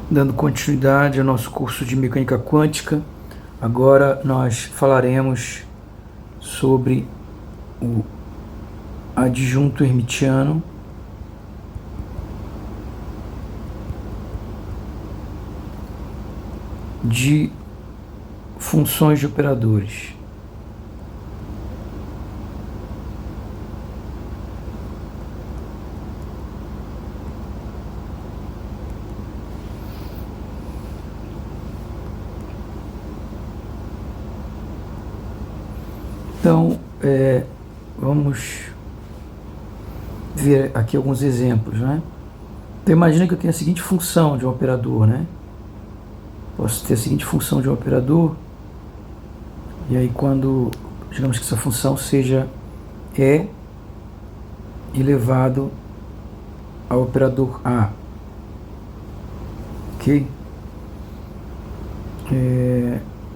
Dando continuidade ao nosso curso de mecânica quântica, agora nós falaremos sobre o adjunto hermitiano de funções de operadores. Então, vamos ver aqui alguns exemplos, né? Então, imagina que eu tenho a seguinte função de um operador, né? Posso ter a seguinte função de um operador, e aí quando, digamos que essa função seja E elevado ao operador A, ok?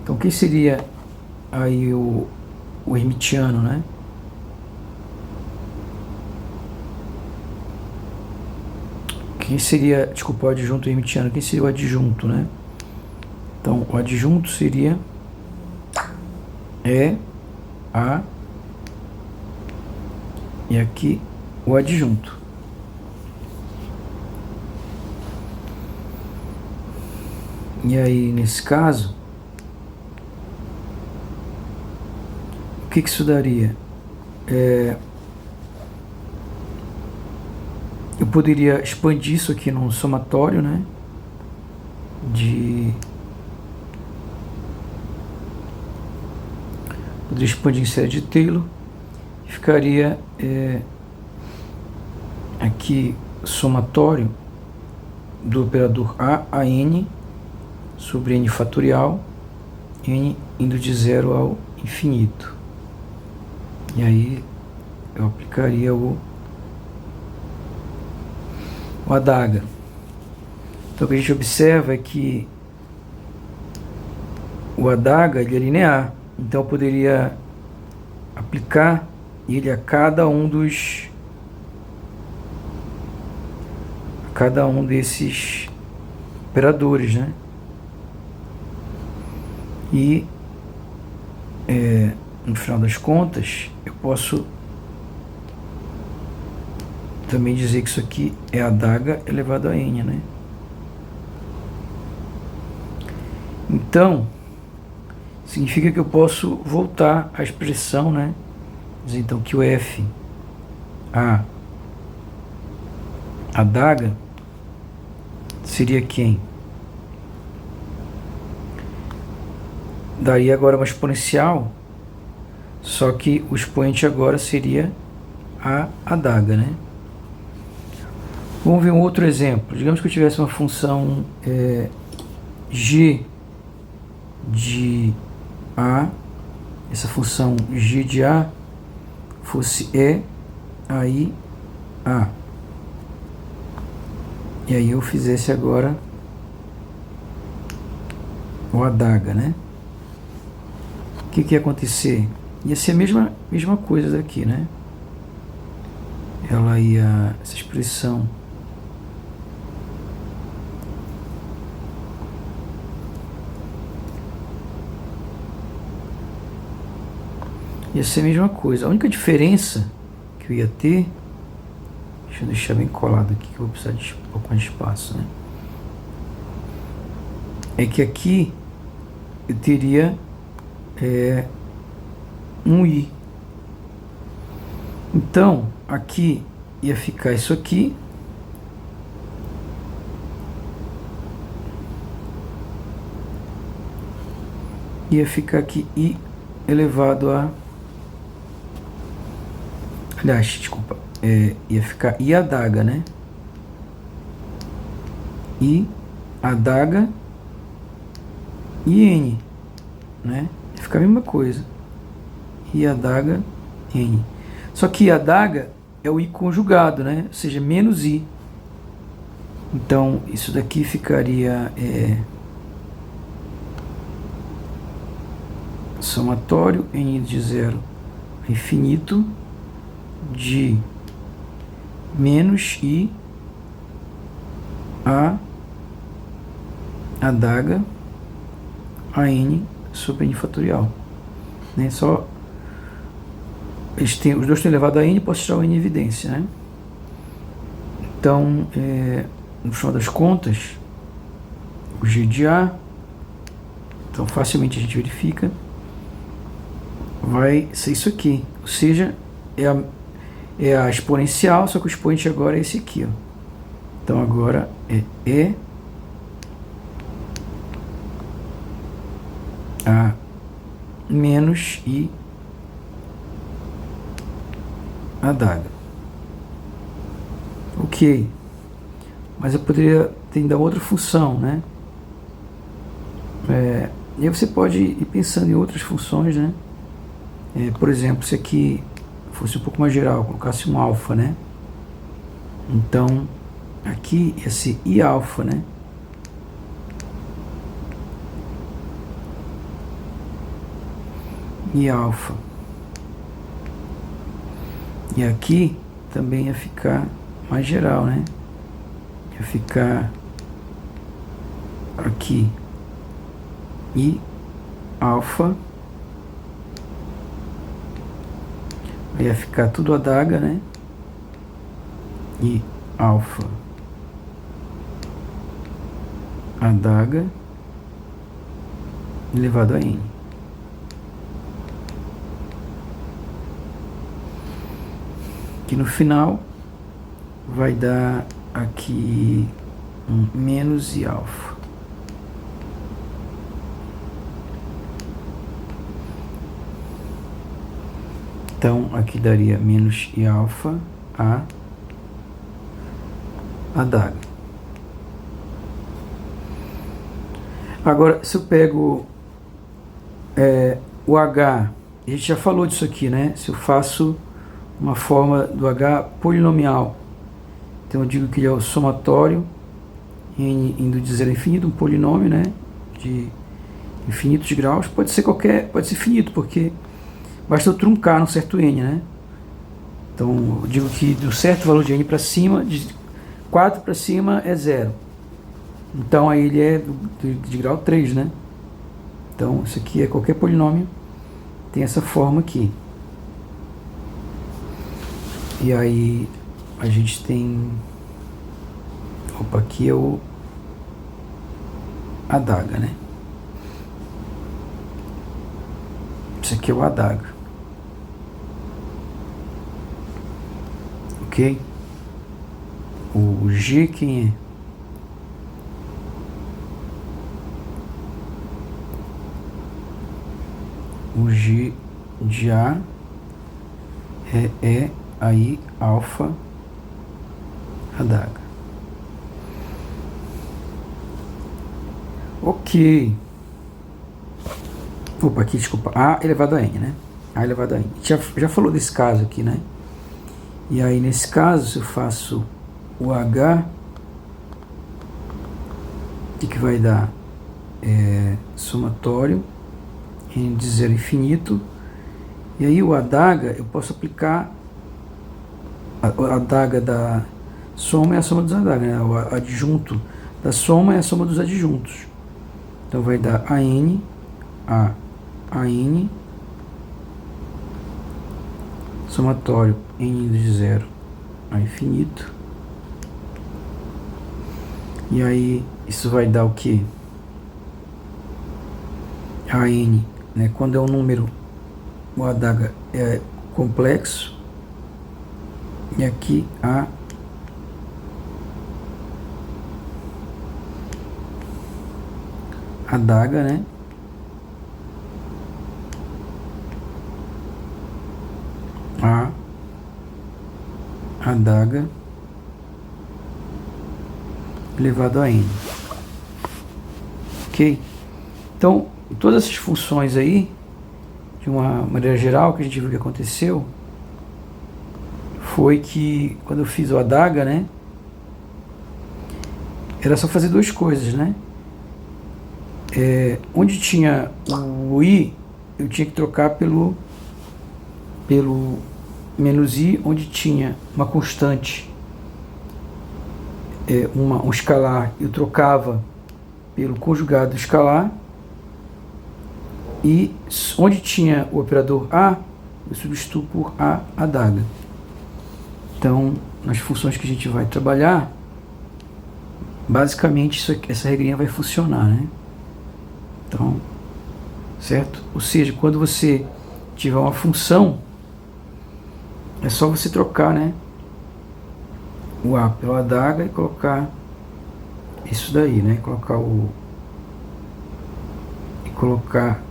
Então, quem seria aí o hermitiano, né? Quem seria, desculpa, o adjunto hermitiano, quem seria o adjunto, né? Então, o adjunto seria E, A, e aqui o adjunto. E aí, nesse caso, o que isso daria? Eu poderia expandir isso aqui num somatório, né? Poderia expandir em série de Taylor. Ficaria aqui somatório do operador a n sobre n fatorial, n indo de 0 ao infinito. E aí eu aplicaria o adaga. Então o que a gente observa é que o adaga ele é linear, então eu poderia aplicar ele a cada um desses operadores, né? E no final das contas eu posso também dizer que isso aqui é adaga elevado a n, né? Então significa que eu posso voltar à expressão, né? Dizer então que o F a adaga seria quem? Daria agora uma exponencial, só que o expoente agora seria a adaga, né? Vamos ver um outro exemplo. Digamos que eu tivesse uma função g de a, essa função g de a fosse e, aí a. E aí eu fizesse agora o adaga, né? O que ia acontecer? Ia ser a mesma coisa daqui, né? Ela ia, essa expressão ia ser a mesma coisa. A única diferença que eu ia ter, deixa eu deixar bem colado aqui que eu vou precisar de um pouco mais de espaço, né? É que aqui eu teria um i. Então aqui ia ficar isso aqui, ia ficar aqui i elevado a, aliás, desculpa, ia ficar i adaga, né? I adaga e n, né? Ia ficar a mesma coisa, i adaga n. Só que i adaga é o i conjugado, né? Ou seja, menos i. Então isso daqui ficaria somatório n de 0 a infinito de menos i a adaga a n sobre n fatorial. Né? Só os dois têm elevado a n, posso tirar o n em evidência. Né? Então, no final das contas, o g de A, então facilmente a gente verifica, vai ser isso aqui. Ou seja, é a exponencial, só que o expoente agora é esse aqui. Ó. Então agora é E A menos I adaga. Ok. Mas eu poderia ter ainda outra função, né? E aí você pode ir pensando em outras funções, né? Por exemplo, se aqui fosse um pouco mais geral, colocasse um alfa, né? Então, aqui ia ser I alfa, né? I alfa. E aqui também ia ficar mais geral, né? Ia ficar aqui I alfa. Aí ia ficar tudo adaga, né? I alfa adaga elevado a n. Que no final vai dar aqui menos I alfa. Então aqui daria menos I alfa a adaga. Agora, se eu pego o H, a gente já falou disso aqui, né? Se eu faço uma forma do H polinomial, então eu digo que ele é o somatório n indo de 0 a infinito, um polinômio, né? De infinitos graus, pode ser finito, porque basta eu truncar um certo n, né? Então eu digo que do certo valor de n para cima, de 4 para cima é 0. Então aí ele é de grau 3, né? Então isso aqui é qualquer polinômio, tem essa forma aqui. E aí a gente tem... Opa, aqui é o adaga, né? Isso aqui é o adaga. Ok? O G quem é? O G de A é aí alfa adaga. Ok. Opa, aqui, desculpa. A elevado a N, né? A elevado a N. Já falou desse caso aqui, né? E aí, nesse caso, se eu faço o H, o que vai dar? Somatório n de 0 a infinito. E aí o adaga, eu posso aplicar a adaga da soma é a soma dos adagas, né? O adjunto da soma é a soma dos adjuntos. Então vai dar AN, somatório n de 0 a infinito. E aí isso vai dar o que? AN, né? Quando é um número, o adaga é complexo. E aqui a adaga, né? A adaga elevado a n. Ok? Então, todas essas funções aí, de uma maneira geral, que a gente viu que aconteceu, foi que quando eu fiz o adaga, né? Era só fazer duas coisas, né? Onde tinha o i, eu tinha que trocar pelo menos i, onde tinha uma constante, um escalar, eu trocava pelo conjugado escalar, e onde tinha o operador A, eu substituo por A adaga. Então, nas funções que a gente vai trabalhar, basicamente essa regrinha vai funcionar, né? Então, certo? Ou seja, quando você tiver uma função, é só você trocar, né, o A pela adaga e colocar isso daí, né? Colocar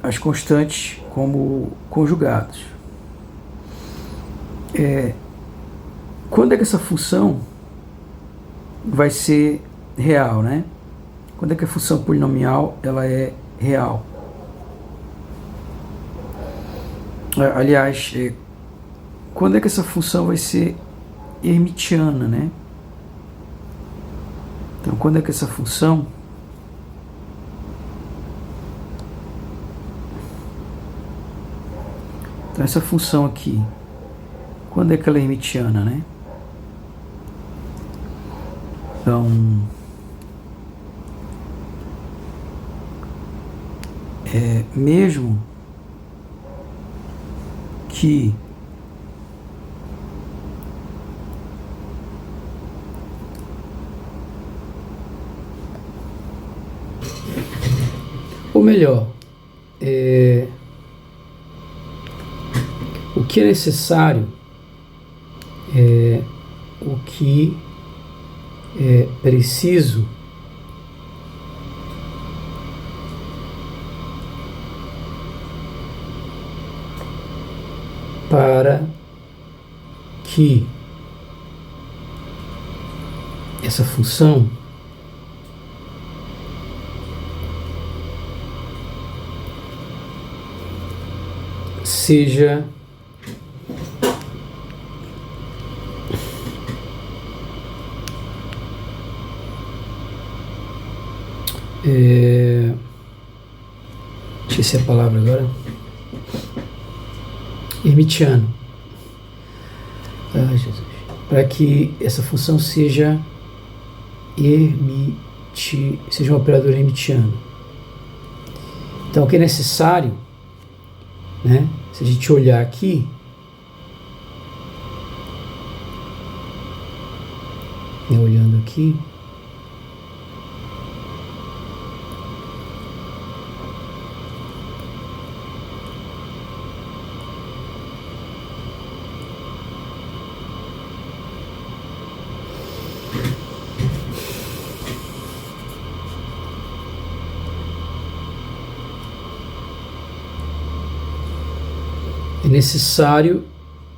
as constantes como conjugados. Quando é que essa função vai ser real, né? Quando é que a função polinomial ela é real? Aliás, quando é que essa função vai ser hermitiana, né? Então, quando é que essa função então essa função aqui, quando é que ela é hermitiana, né? Então, mesmo que ou melhor, o que é necessário, o que é preciso para que essa função seja esqueci a palavra agora, hermitiano. Jesus. Para que essa função seja seja um operador hermitiano. Então, o que é necessário, né? Se a gente olhar aqui, olhando aqui, é necessário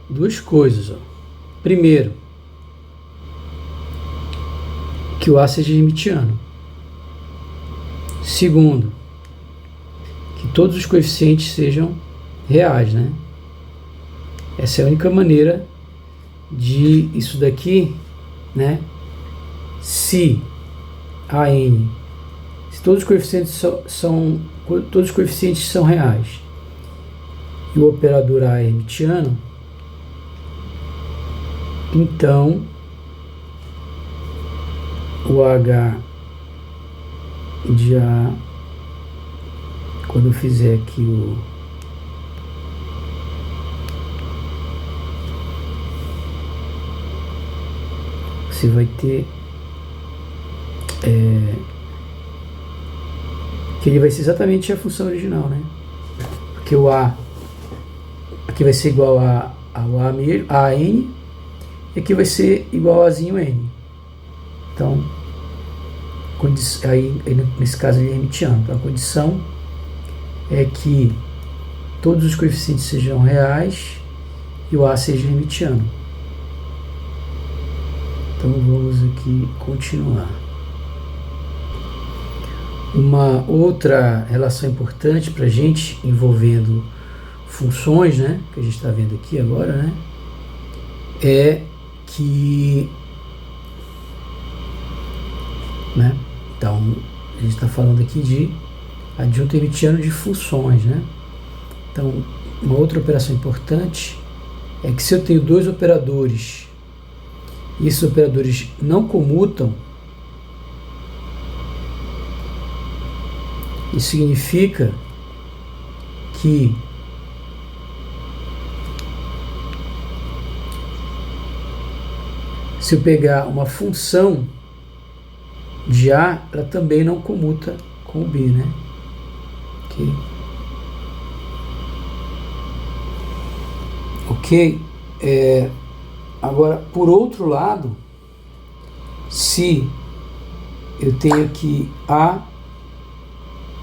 duas coisas. Ó. Primeiro, que o A seja hermitiano. Segundo, que todos os coeficientes sejam reais, né? Essa é a única maneira de isso daqui, né? Se todos os coeficientes são reais e o operador A é hermitiano, então o H de A, quando eu fizer aqui você vai ter que ele vai ser exatamente a função original, né? Porque o A aqui vai ser igual ao A mesmo, a N, e aqui vai ser igual a Zinho N. Então, aí nesse caso ele é hermitiano. Então a condição é que todos os coeficientes sejam reais e o A seja hermitiano. Então vamos aqui continuar. Uma outra relação importante para a gente envolvendo funções, né, que a gente está vendo aqui agora, né, é que, né, então a gente está falando aqui de adjunto hermitiano de funções, né. Então uma outra operação importante é que se eu tenho dois operadores e esses operadores não comutam, isso significa que se eu pegar uma função de A, ela também não comuta com o B, né? Ok? Ok? Agora, por outro lado, se eu tenho aqui A,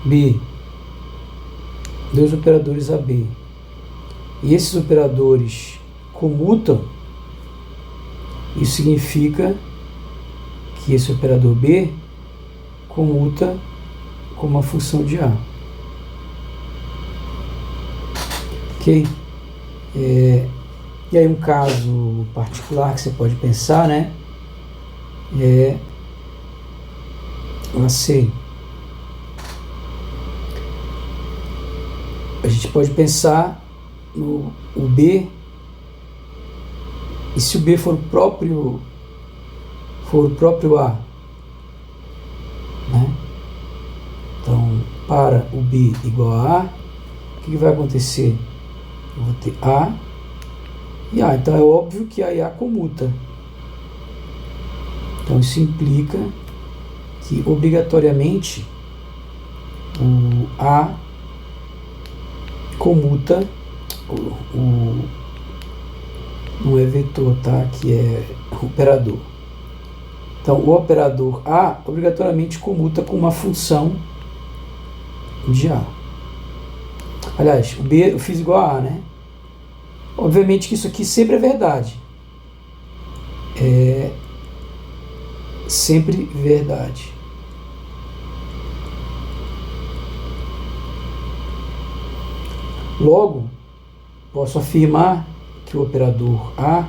B, dois operadores AB, e esses operadores comutam, isso significa que esse operador B comuta com uma função de A. Ok? E aí um caso particular que você pode pensar, né? Assim, a gente pode pensar no o B, e se o B for o próprio A, né? Então, para o B igual a A, o que vai acontecer? Eu vou ter A e A. Então é óbvio que a e A comuta. Então isso implica que obrigatoriamente o A comuta, não é vetor, tá? Que é operador. Então o operador A obrigatoriamente comuta com uma função de A. Aliás, o B eu fiz igual a A, né? Obviamente que isso aqui sempre é verdade. É sempre verdade. Logo, posso afirmar que o operador A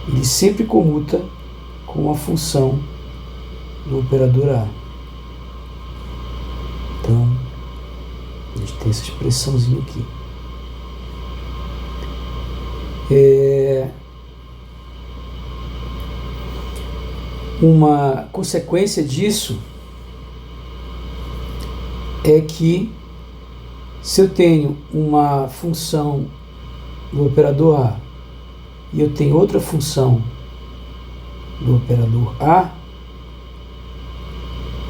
ele sempre comuta com a função do operador A. Então, a gente tem essa expressãozinha aqui. Uma consequência disso é que se eu tenho uma função do operador A e eu tenho outra função do operador A,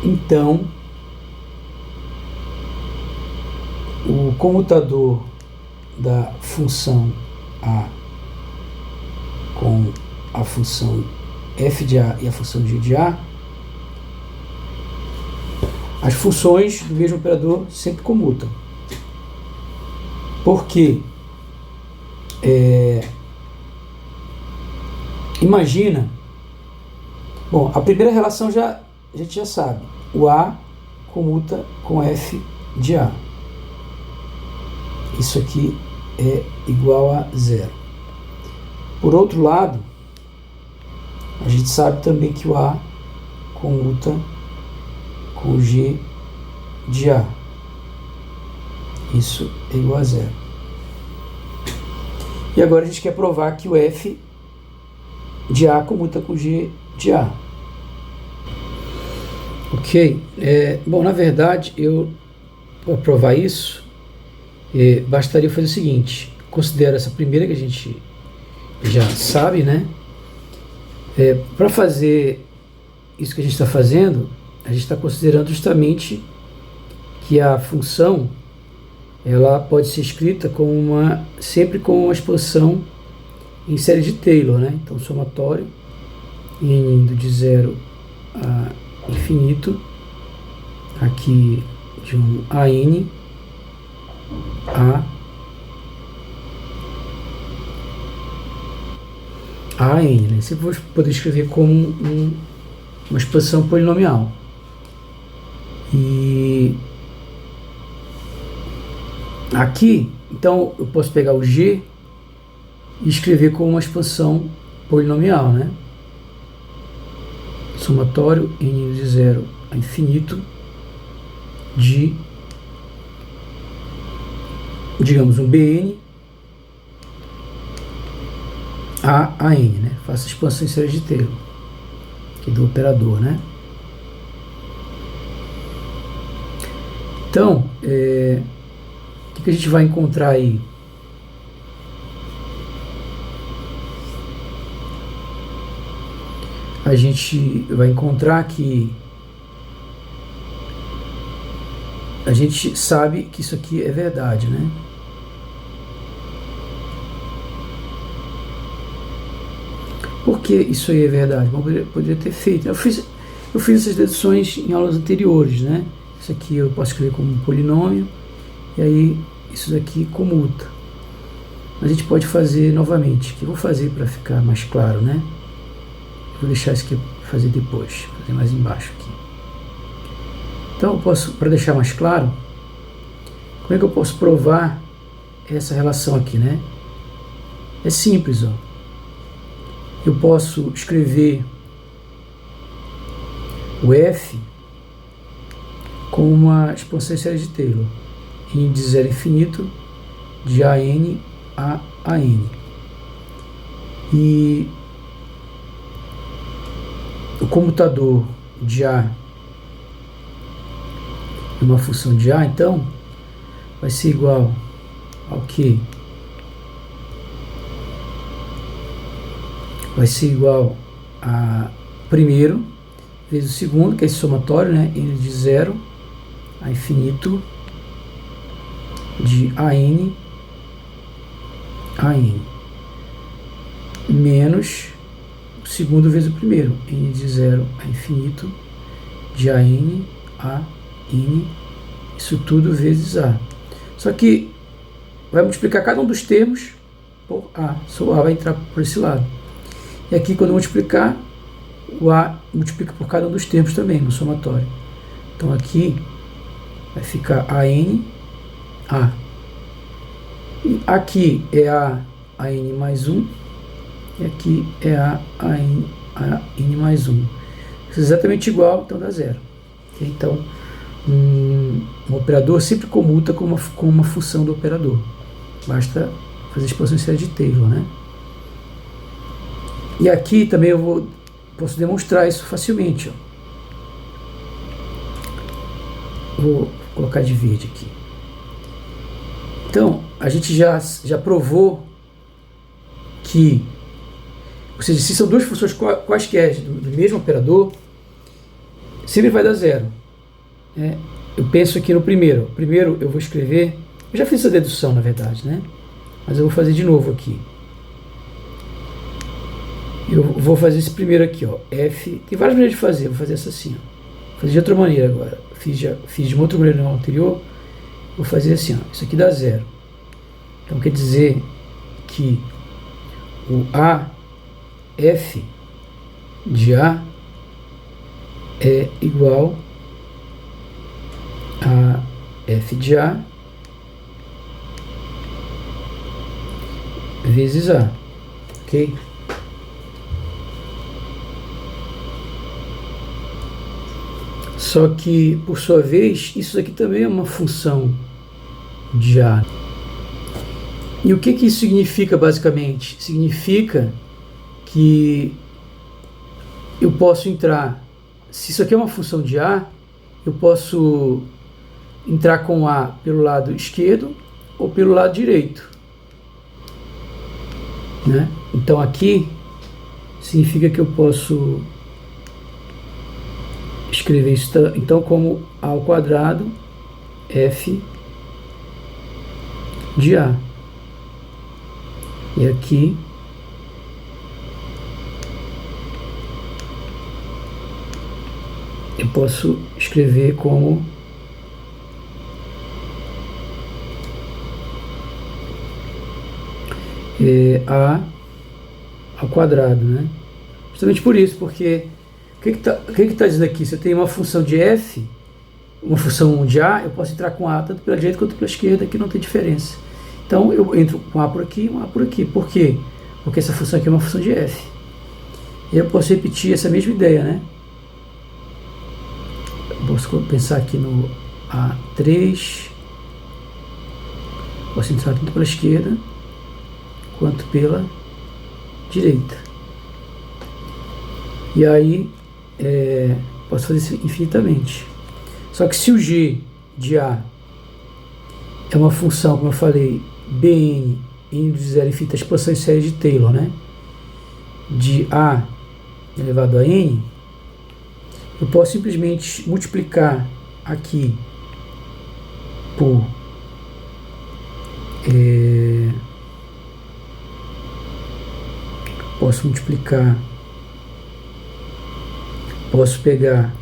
então o comutador da função A com a função f de A e a função g de A, as funções do mesmo operador sempre comutam. Porque imagina, bom, a primeira relação a gente já sabe, o A comuta com f de A. Isso aqui é igual a zero. Por outro lado, a gente sabe também que o A comuta com o G de A. Isso é igual a zero. E agora a gente quer provar que o F de A comuta com o G de A. Ok? Bom, na verdade, para provar isso, bastaria fazer o seguinte: considero essa primeira que a gente já sabe, né? Para fazer isso que a gente está fazendo, a gente está considerando justamente que a função ela pode ser escrita sempre com uma expansão em série de Taylor, né? Então, somatório indo de 0 a infinito, aqui de um AN a n, né? Você vai poder escrever como uma expansão polinomial. E aqui, então, eu posso pegar o G e escrever como uma expansão polinomial, né? Somatório n de 0 a infinito de, digamos, um Bn A N, né? Faço a expansão em série de Taylor, aqui do operador, né? Então, o que a gente vai encontrar aí? A gente vai encontrar que a gente sabe que isso aqui é verdade, né? Por que isso aí é verdade? Bom, eu poderia ter feito. Eu fiz essas deduções em aulas anteriores, né? Isso aqui eu posso escrever como um polinômio, e aí isso daqui comuta. Mas a gente pode fazer novamente, que eu vou fazer para ficar mais claro, né? Vou deixar isso aqui fazer depois, fazer mais embaixo aqui. Então eu posso, para deixar mais claro, como é que eu posso provar essa relação aqui, né? É simples, ó. Eu posso escrever o F como uma expansão em série de Taylor, em de zero infinito, de AN a AN. E o comutador de A é uma função de A, então vai ser igual ao que? Vai ser igual a primeiro vezes o segundo, que é esse somatório, né? N de 0 a infinito de AN a N, menos o segundo vezes o primeiro, N de 0 a infinito de AN a N, isso tudo vezes A. Só que vai multiplicar cada um dos termos por A, o A vai entrar por esse lado. E aqui, quando eu multiplicar, o A multiplica por cada um dos termos também, no somatório. Então aqui vai ficar AN, A. E aqui é AN mais 1, e aqui é AN mais 1. Isso é exatamente igual, então dá zero. Então, um operador sempre comuta com uma função do operador. Basta fazer expansão em série de Taylor, né? E aqui também posso demonstrar isso facilmente, ó. Vou colocar de verde aqui. Então, a gente já provou que, ou seja, se são duas funções quaisquer do mesmo operador, sempre vai dar zero. Eu penso aqui no primeiro. Primeiro eu vou escrever, eu já fiz essa dedução na verdade, né? Mas eu vou fazer de novo aqui. Eu vou fazer esse primeiro aqui, ó, F. Tem várias maneiras de fazer, vou fazer essa assim, ó. Vou fazer de outra maneira agora. Fiz de uma outra maneira no anterior. Vou fazer assim, ó. Isso aqui dá zero. Então quer dizer que o AF de A é igual a F de A vezes A, ok? Só que, por sua vez, isso aqui também é uma função de A. E o que isso significa, basicamente? Significa que eu posso entrar, se isso aqui é uma função de A, eu posso entrar com A pelo lado esquerdo ou pelo lado direito, né? Então aqui significa que eu posso escrever isso então como A ao quadrado F de A. E aqui eu posso escrever como A ao quadrado, né? Justamente por isso, porque o que está dizendo aqui? Se eu tenho uma função de F, uma função de A, eu posso entrar com A tanto pela direita quanto pela esquerda, que não tem diferença. Então eu entro com A por aqui e um A por aqui. Por quê? Porque essa função aqui é uma função de F. E eu posso repetir essa mesma ideia, né? Eu posso pensar aqui no A3. Posso entrar tanto pela esquerda quanto pela direita. E aí, posso fazer isso infinitamente. Só que se o g de A é uma função, como eu falei, Bn, n de 0 infinita, a expansão em série de Taylor, né? De A elevado a n, eu posso simplesmente multiplicar aqui por posso pegar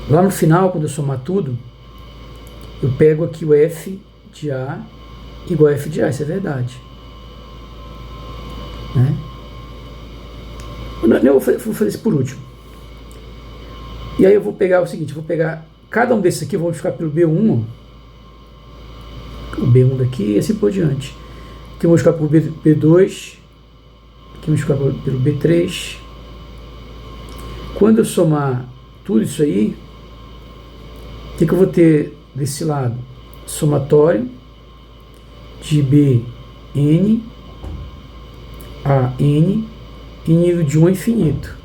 lá no final, quando eu somar tudo, eu pego aqui o f de A igual a f de A, isso é verdade, né? Eu vou fazer isso por último. E aí eu vou pegar o seguinte, eu vou pegar cada um desses aqui, eu vou multiplicar pelo B1, o B1 daqui e assim por diante. Aqui eu vou multiplicar por B2, aqui eu vou multiplicar pelo B3. Quando eu somar tudo isso aí, o que eu vou ter desse lado? Somatório de Bn a n, indo de 1 a infinito.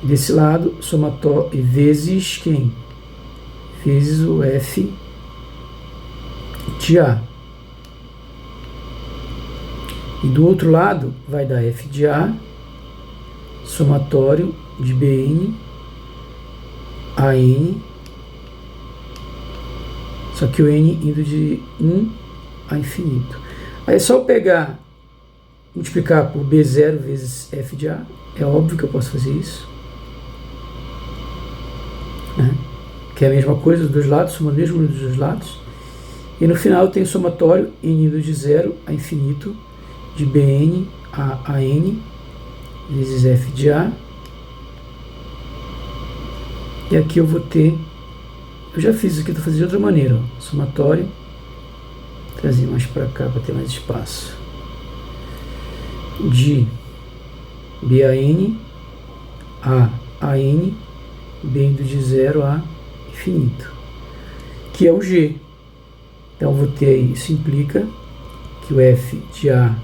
Desse lado, somatório vezes quem? Vezes o f de A. E do outro lado, vai dar f de A, somatório de Bn a n, só que o n indo de 1 a infinito. Aí é só eu pegar, multiplicar por B0 vezes f de A, é óbvio que eu posso fazer isso, né? Que é a mesma coisa dos dois lados, soma o mesmo número dos dois lados. E no final eu tenho somatório n indo de 0 a infinito de Bn a n vezes f de A. E aqui eu vou ter, eu já fiz isso aqui, estou fazendo de outra maneira, ó. Somatório, trazer mais para cá para ter mais espaço, de Ban a n, b indo de 0 a infinito, que é o g. Então eu vou ter aí, isso implica que o f de A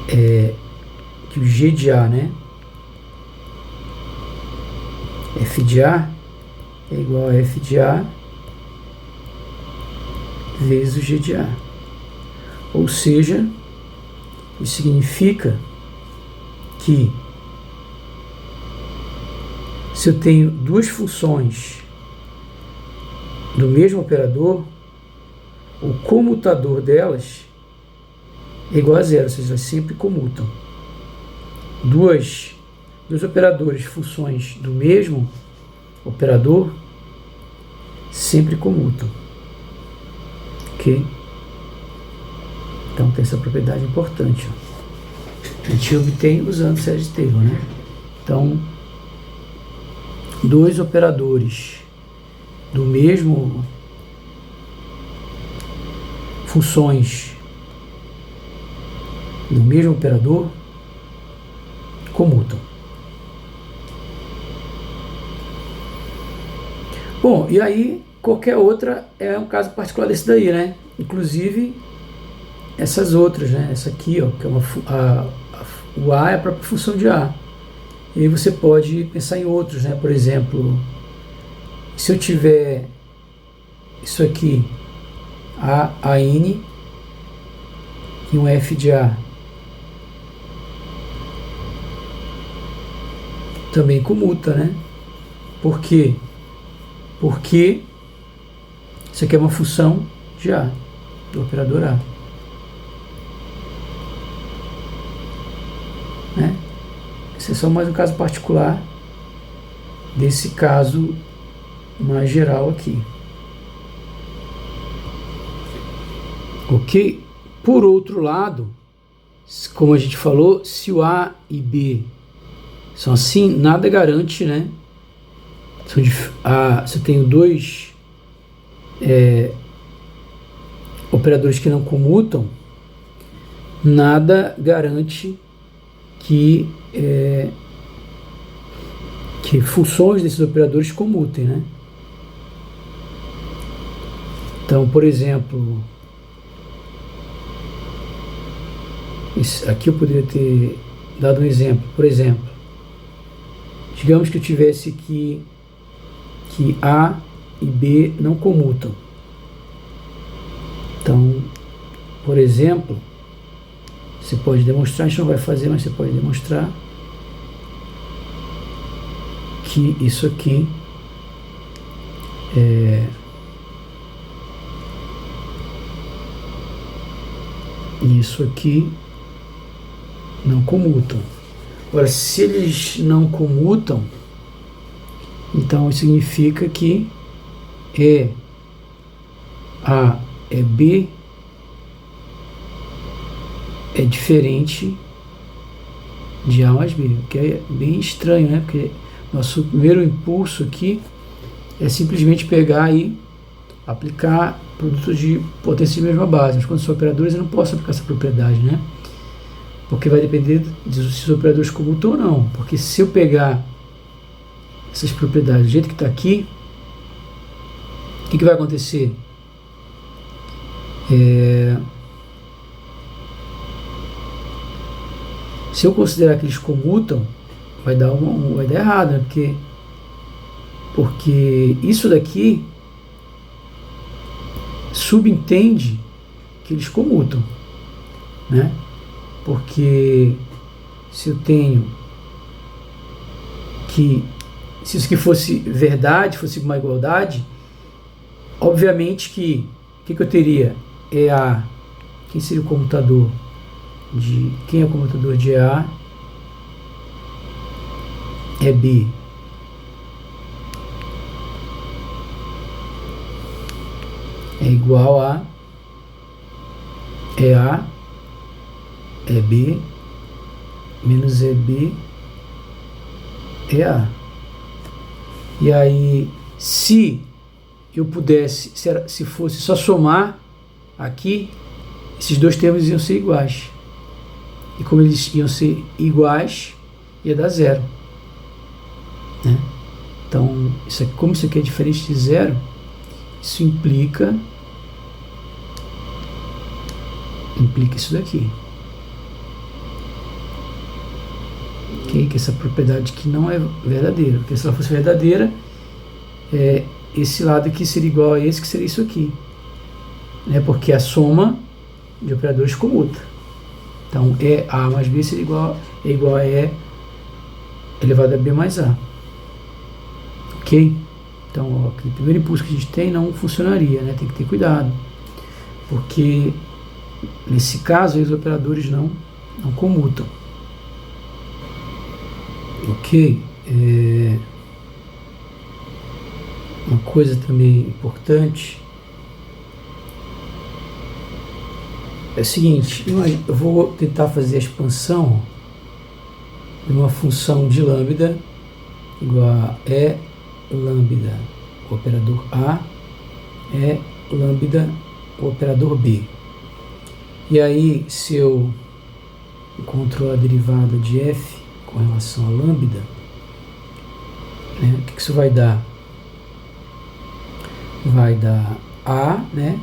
que o g de A, né? F de A é igual a f de A vezes o g de A. Ou seja, isso significa que se eu tenho duas funções do mesmo operador, o comutador delas é igual a zero, ou seja, elas sempre comutam. Dois operadores, funções do mesmo operador, sempre comutam. Ok? Então tem essa propriedade importante, ó. A gente obtém usando série de Taylor, né? Então, dois operadores do mesmo, funções do mesmo operador comutam. Bom, e aí qualquer outra é um caso particular desse daí, né? Inclusive essas outras, né? Essa aqui, ó, que é o A é a própria função de A. E aí você pode pensar em outros, né? Por exemplo, se eu tiver isso aqui, a n e um f de A, também comuta, né? Por quê? Porque isso aqui é uma função de A, do operador A, né? Esse é só mais um caso particular desse caso mais geral aqui. Ok? Por outro lado, como a gente falou, se o A e B são assim, nada garante, né? Se eu tenho dois operadores que não comutam, nada garante que funções desses operadores comutem, né? Então, por exemplo, aqui eu poderia ter dado um exemplo. Por exemplo, digamos que eu tivesse que A e B não comutam. Então, por exemplo, você pode demonstrar, a gente não vai fazer, mas você pode demonstrar que isso aqui isso aqui não comutam. Agora, se eles não comutam, então isso significa que A é B é diferente de A mais B, o que é bem estranho, né? Porque nosso primeiro impulso aqui é simplesmente pegar e aplicar produtos de potência de mesma base, mas quando são operadores eu não posso aplicar essa propriedade, né? Porque vai depender se os operadores comutam ou não, porque se eu pegar essas propriedades do jeito que está aqui, o que vai acontecer? Se eu considerar que eles comutam, vai dar errado, né? Porque isso daqui subentende que eles comutam, né? Porque se eu tenho que, se isso aqui fosse verdade, fosse uma igualdade, obviamente que o que eu teria? Quem seria o comutador de, quem é o comutador de A? É B. É igual a A é B menos EB é A. E aí, se eu pudesse, se fosse só somar aqui, esses dois termos iam ser iguais. E como eles iam ser iguais, ia dar zero, né? Então, isso aqui, como isso aqui é diferente de zero, isso implica isso daqui. Ok? Que essa propriedade aqui não é verdadeira, porque se ela fosse verdadeira, esse lado aqui seria igual a esse, que seria isso aqui, né? Porque a soma de operadores comuta. Então, A mais B seria igual a E elevado a B mais A. Ok? Então, ó, aquele primeiro impulso que a gente tem não funcionaria, né? Tem que ter cuidado, porque nesse caso aí, os operadores não comutam. Ok? Uma coisa também importante é o seguinte: eu vou tentar fazer a expansão de uma função de lambda igual a E lambda o operador A é lambda o operador B. E aí, se eu encontro a derivada de f com relação a lambda, né, o que isso vai dar? Vai dar A, né,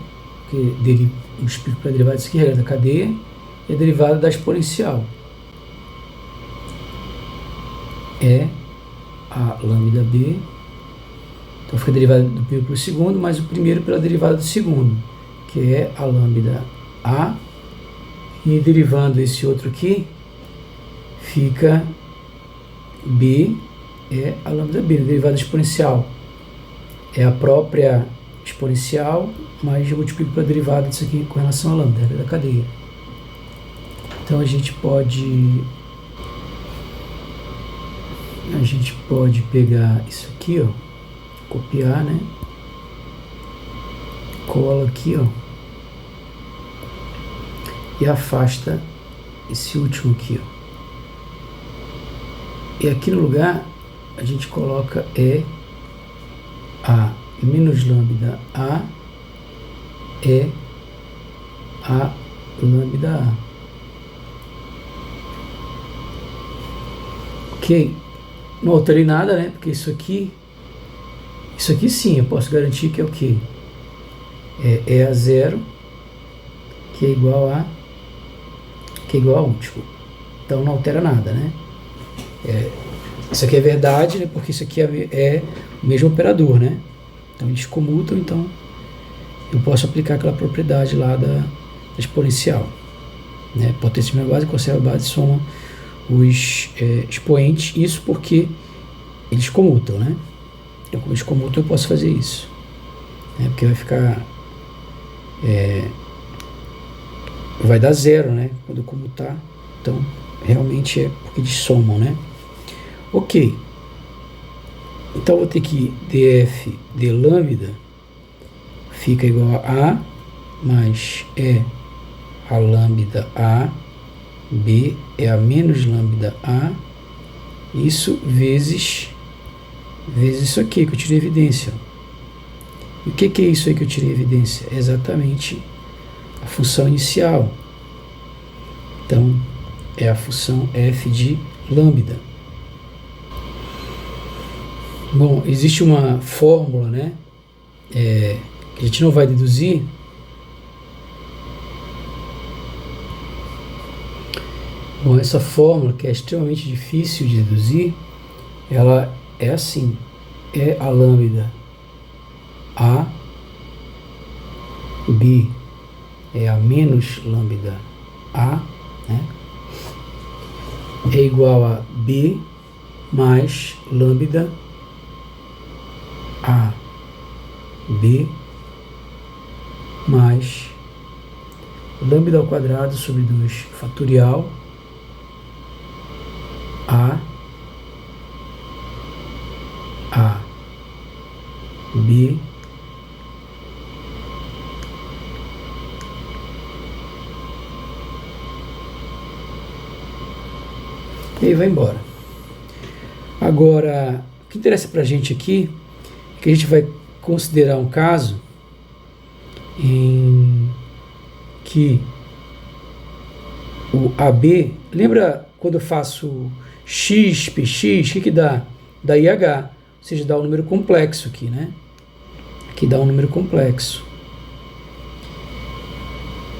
que multiplico para a derivada disso aqui, regra da cadeia, e a derivada da exponencial é a lambda B. Então fica a derivada do primeiro pelo segundo, mais o primeiro pela derivada do segundo, que é a lambda A. E derivando esse outro aqui, fica B, é a lambda B. A derivada exponencial é a própria exponencial, mas eu multiplico pela derivada disso aqui com relação a lambda, regra da cadeia. Então a gente pode pegar isso aqui, ó, copiar, né? Cola aqui, ó, e afasta esse último aqui, ó. E aqui no lugar a gente coloca A menos lambda A é a lambda A. Ok? Não alterei nada, né? Porque isso aqui sim, eu posso garantir que é o quê? é E a zero, que é igual a 1, desculpa. Então não altera nada, né? Isso aqui é verdade, né? Porque isso aqui é o mesmo operador, né? Então eles comutam, então eu posso aplicar aquela propriedade lá da exponencial, né? Potência de base, conserva a base, soma os expoentes, isso porque eles comutam, né? Então, como eles comutam, eu posso fazer isso, né? Porque vai ficar vai dar zero, né? Quando eu comutar, então realmente é porque eles somam, né? Ok, então eu vou ter que df de lambda fica igual a mais E a lambda A, B é a menos lambda A, isso vezes isso aqui que eu tirei evidência. E o que é isso aí que eu tirei evidência? É exatamente a função inicial. Então, é a função f de lambda. Bom, existe uma fórmula, né? Que a gente não vai deduzir. Bom, essa fórmula, que é extremamente difícil de deduzir, ela é assim, é a lambda A, B é a menos lambda A, né? É igual a B mais lambda A, B mais lambda ao quadrado sobre 2 fatorial A, B e aí vai embora. Agora, o que interessa para a gente aqui é que a gente vai considerar um caso em que o AB, lembra quando eu faço x, px, o que dá? Dá IH, ou seja, dá um número complexo aqui, né? Aqui dá um número complexo,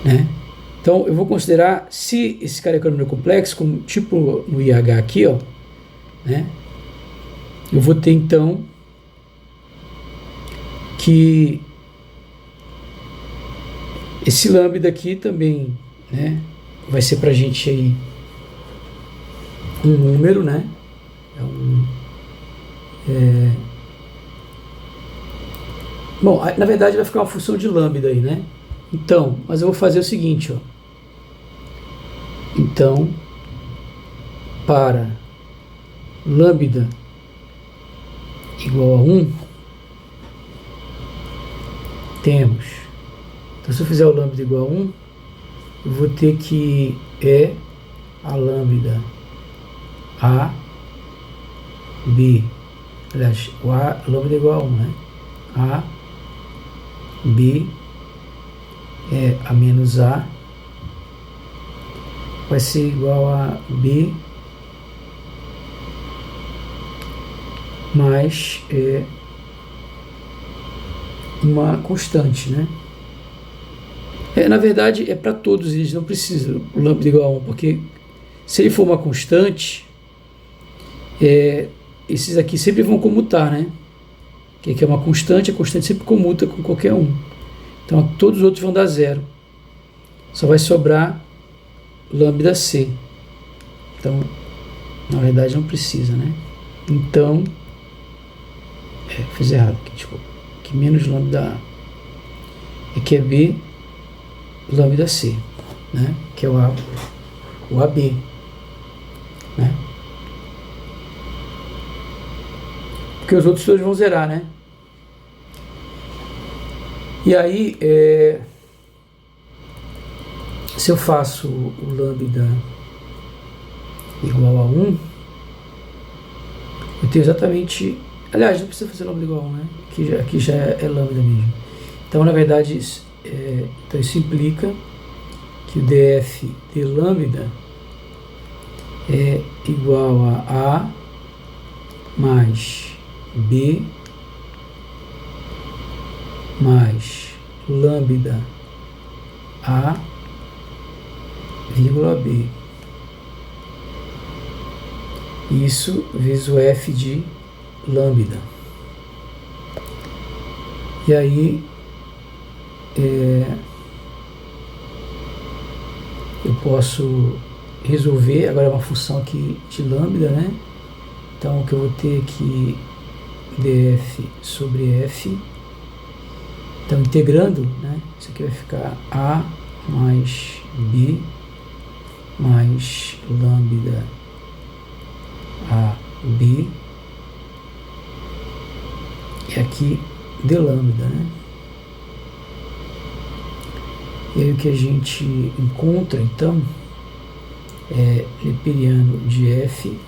né? Então, eu vou considerar, se esse cara aqui é um número complexo, como tipo no IH aqui, ó, né? Eu vou ter, então, que esse lambda aqui também, né? Vai ser pra gente aí um número, né? Bom, na verdade vai ficar uma função de lambda aí, né? Então, mas eu vou fazer o seguinte, ó. Então, para lambda igual a 1, temos, então se eu fizer o lambda igual a 1, eu vou ter que a lambda A, B, aliás, o A, lambda igual a 1, né? A, B, a menos A, vai ser igual a B mais uma constante, né? Na verdade, é para todos eles, não precisa o lambda igual a 1, porque se ele for uma constante, esses aqui sempre vão comutar, né? Que aqui é uma constante, a constante sempre comuta com qualquer um. Então, todos os outros vão dar zero. Só vai sobrar lambda C. Então, na verdade, não precisa, né? Então, fiz errado aqui, desculpa. Aqui menos lambda A. Aqui é B, lambda C, né? Que é o AB, né? Porque os outros todos vão zerar, né? E aí, se eu faço o lambda igual a 1, eu tenho exatamente... Aliás, não precisa fazer lambda igual a 1, né? Aqui já é lambda mesmo. Então, na verdade, então isso implica que o df de lambda é igual a A mais B mais lambda A, vírgula B. Isso vezes o f de lambda. E aí eu posso resolver, agora é uma função aqui de lambda, né? Então o que eu vou ter aqui, df sobre f. Então integrando, né? Isso aqui vai ficar a mais b mais lambda a b, e aqui d lambda, né? E aí o que a gente encontra então é neperiano de f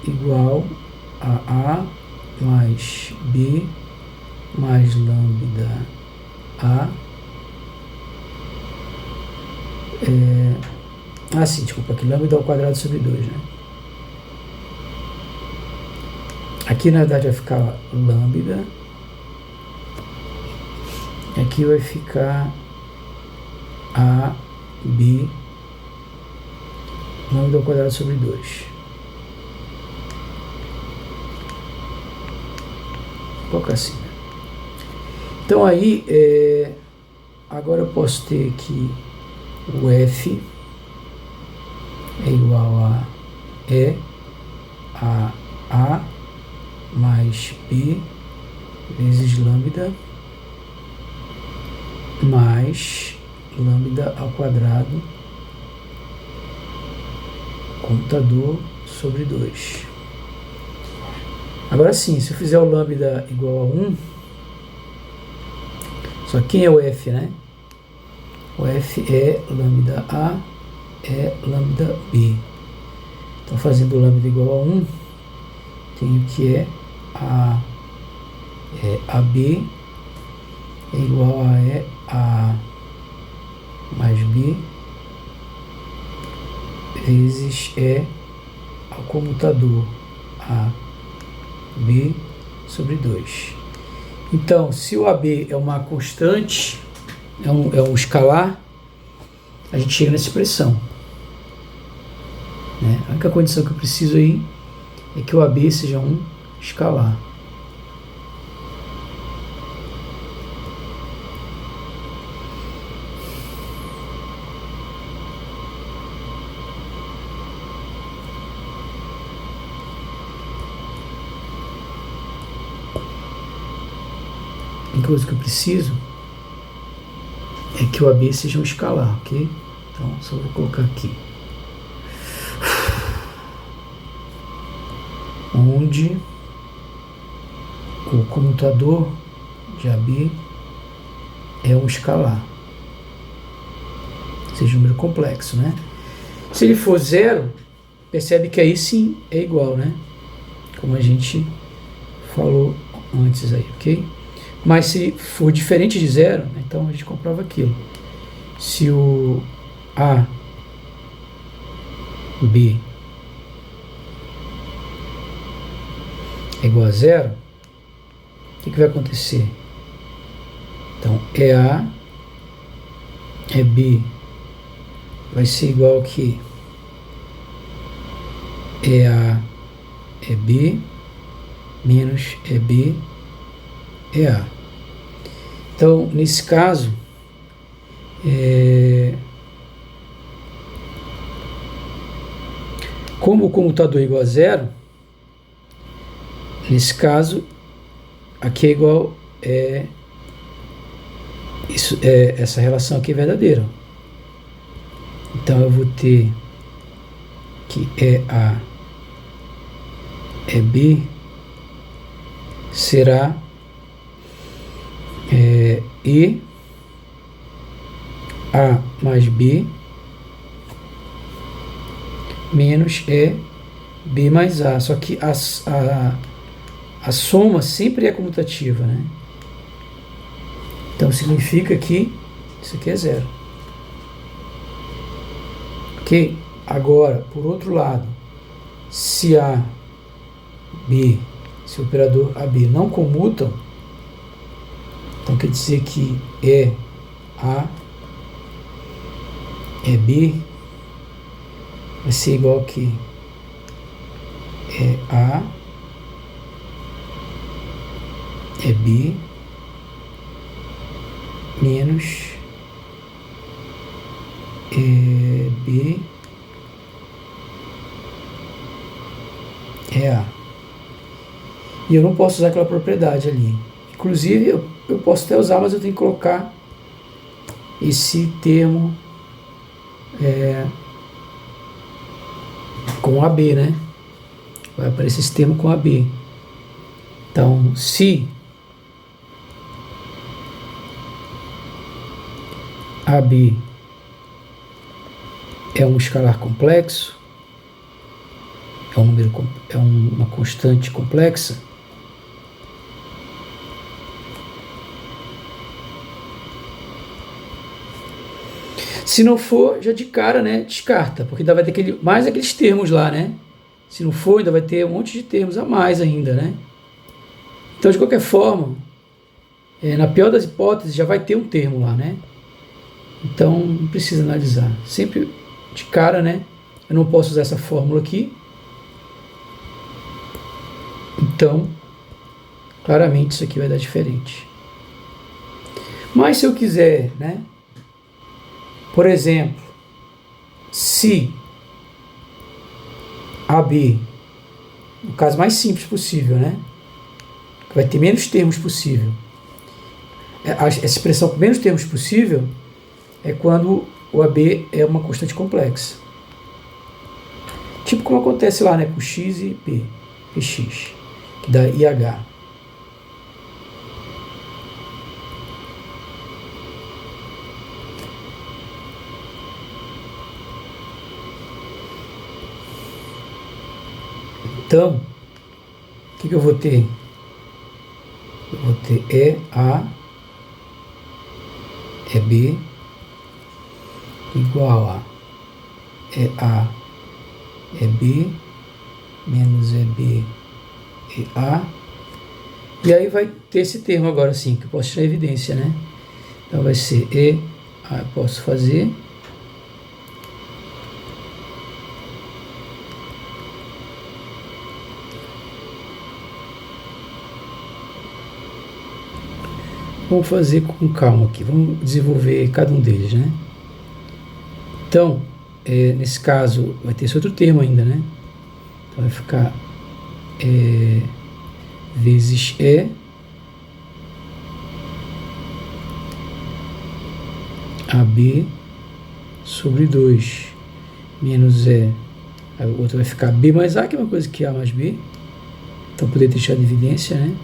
igual a mais b mais lambda a sim, desculpa, aqui lambda ao quadrado sobre 2, né? Aqui na verdade vai ficar lambda, aqui vai ficar a b lambda ao quadrado sobre 2. Vou colocar assim, né? Então aí agora eu posso ter aqui o f é igual a a mais b vezes lambda mais lambda ao quadrado computador sobre 2. Agora sim, se eu fizer o lambda igual a 1, só quem é o f, né? O f é lambda a, é lambda b. Então, fazendo o lambda igual a 1, tenho que AB é igual a mais B vezes ao comutador a B sobre 2. Então, se o AB é uma constante, é um escalar, a gente chega nessa expressão, né? A única condição que eu preciso aí é que o AB seja um escalar. A única coisa que eu preciso é que o AB seja um escalar, ok? Então, só vou colocar aqui. Onde o comutador de AB é um escalar, seja um número complexo, né? Se ele for zero, percebe que aí sim é igual, né? Como a gente falou antes aí, ok? Mas se for diferente de zero, né, então a gente comprova aquilo. Se o A, B é igual a zero, o que vai acontecer? Então, A, B vai ser igual a que? A, B menos B A. Então, nesse caso, como o comutador é igual a zero, nesse caso, aqui é igual, essa relação aqui é verdadeira. Então, eu vou ter que A, B será E A mais B menos B mais A. Só que a soma sempre é comutativa, né? Então significa que isso aqui é zero. Ok? Agora, por outro lado, se o operador AB não comutam, Então quer dizer que E A é B vai ser igual que é A é B menos é B é A. E eu não posso usar aquela propriedade ali. Inclusive, eu posso até usar, mas eu tenho que colocar esse termo com AB, né? Vai aparecer esse termo com AB. Então, se AB é um escalar complexo, é um número, é uma constante complexa, se não for, já de cara, né, descarta, porque ainda vai ter mais aqueles termos lá, né? Se não for, ainda vai ter um monte de termos a mais ainda, né? Então, de qualquer forma, na pior das hipóteses, já vai ter um termo lá, né? Então, não precisa analisar. Sempre de cara, né? Eu não posso usar essa fórmula aqui. Então, claramente isso aqui vai dar diferente. Mas se eu quiser, né? Por exemplo, se AB, no caso mais simples possível, né? Que vai ter menos termos possível. Essa expressão com menos termos possível é quando o AB é uma constante complexa. Tipo como acontece lá, né? Com x e p, px, que dá IH. Então, o que eu vou ter? Eu vou ter EA é B igual a EA é B menos EB é A. E aí vai ter esse termo agora sim, que eu posso tirar evidência, né? Então vai ser EA, eu posso fazer. Vamos fazer com calma aqui, vamos desenvolver cada um deles, né? Então, nesse caso, vai ter esse outro termo ainda, né? Então vai ficar vezes E AB sobre 2 menos E. Aí o outro vai ficar B mais A, que é uma coisa que A mais B. Então, poder deixar de evidência, né?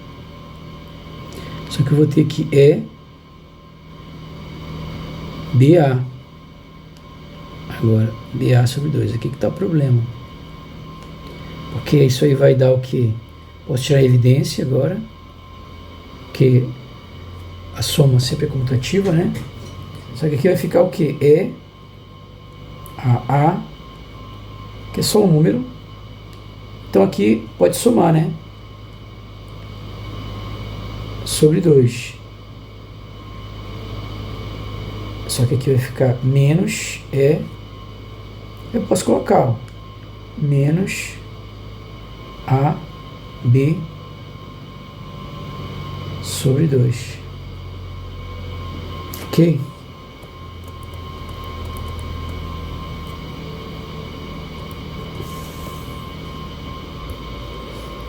Só que eu vou ter aqui BA. Agora, BA sobre 2. Aqui que está o problema. Porque isso aí vai dar o quê? Posso tirar a evidência agora. Porque a soma sempre é comutativa, né? Só que aqui vai ficar o quê? A, que é só um número. Então aqui pode somar, né? Sobre 2. Só que aqui vai ficar menos eu posso colocar, ó, menos AB sobre 2. Ok?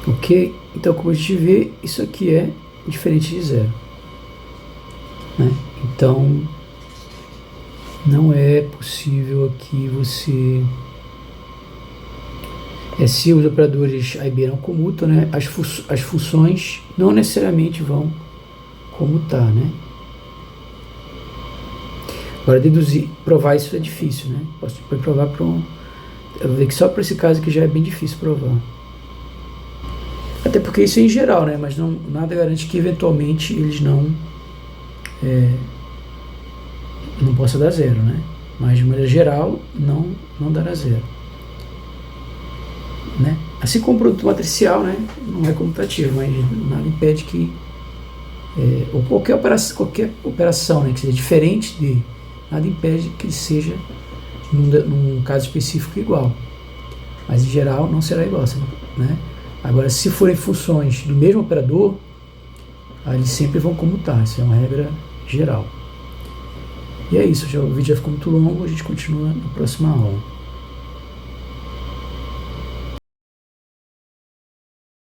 Ok? Então, como a gente vê, isso aqui é diferente de zero, né? Então, não é possível aqui você... se os operadores A e B não comutam, né? As funções não necessariamente vão comutar, né? Agora, provar isso é difícil, né? Posso provar para um... Eu vou ver que só para esse caso aqui já é bem difícil provar. Até porque isso é em geral, né? Mas nada garante que eventualmente eles não possa dar zero, né? Mas de maneira geral não dará zero, né? Assim como o produto matricial, né? Não é comutativo, mas nada impede que ou qualquer operação, né, que seja diferente de, nada impede que seja, num caso específico, igual. Mas em geral não será igual, né? Agora, se forem funções do mesmo operador, eles sempre vão comutar, isso é uma regra geral. E é isso, o vídeo já ficou muito longo, a gente continua na próxima aula.